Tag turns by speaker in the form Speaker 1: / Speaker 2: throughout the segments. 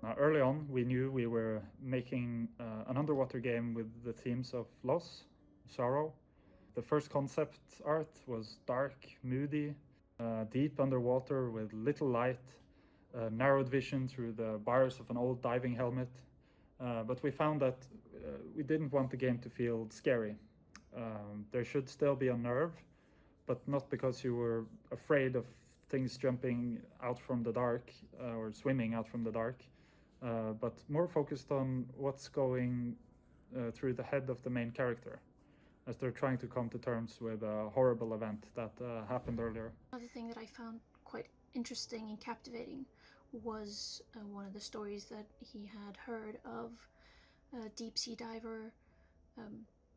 Speaker 1: Now, early on, we knew we were making an underwater game with the themes of loss, sorrow. The first concept art was dark, moody, deep underwater with little light, narrowed vision through the bars of an old diving helmet. But we found that we didn't want the game to feel scary. There should still be a nerve, but not because you were afraid of things jumping out from the dark or swimming out from the dark, but more focused on what's going through the head of the main character as they're trying to come to terms with a horrible event that happened earlier.
Speaker 2: Another thing that I found quite interesting and captivating was one of the stories that he had heard of a deep sea diver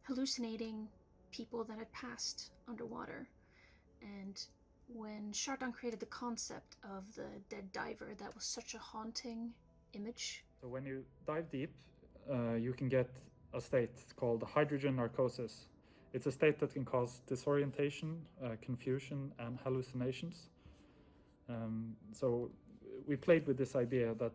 Speaker 2: hallucinating people that had passed underwater. And when Kjartan created the concept of the dead diver, that was such a haunting image.
Speaker 1: So when you dive deep, you can get a state called hydrogen narcosis. It's a state that can cause disorientation, confusion, and hallucinations. So we played with this idea that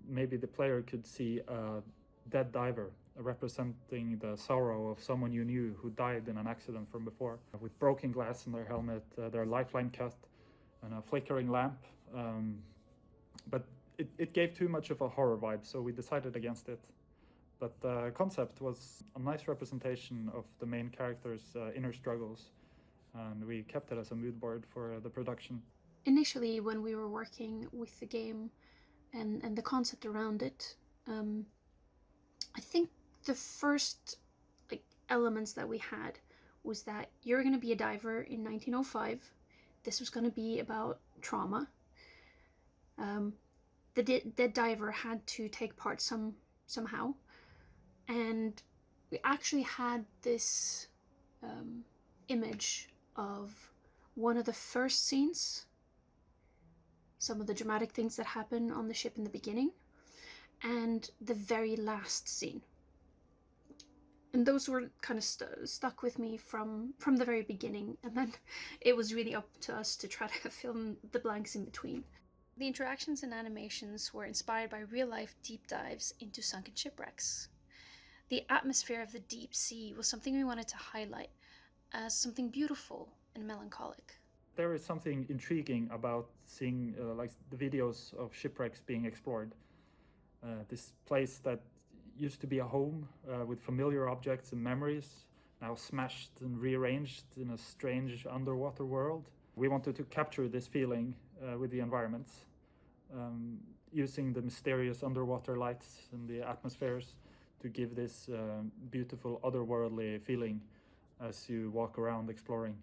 Speaker 1: maybe the player could see a dead diver representing the sorrow of someone you knew who died in an accident from before, with broken glass in their helmet, their lifeline cut, and a flickering lamp. But it gave too much of a horror vibe, so we decided against it. But the concept was a nice representation of the main character's inner struggles, and we kept it as a mood board for the production.
Speaker 2: Initially, when we were working with the game and the concept around it, I think the first elements that we had was that you're going to be a diver in 1905. This was going to be about trauma. The dead diver had to take part somehow. And we actually had this image of one of the first scenes, some of the dramatic things that happen on the ship in the beginning, and the very last scene. And those were kind of stuck with me from the very beginning, and then it was really up to us to try to film the blanks in between. The interactions and animations were inspired by real-life deep dives into sunken shipwrecks. The atmosphere of the deep sea was something we wanted to highlight as something beautiful and melancholic.
Speaker 1: There is something intriguing about seeing the videos of shipwrecks being explored. This place that used to be a home with familiar objects and memories, now smashed and rearranged in a strange underwater world. We wanted to capture this feeling with the environments, using the mysterious underwater lights and the atmospheres to give this beautiful otherworldly feeling as you walk around exploring.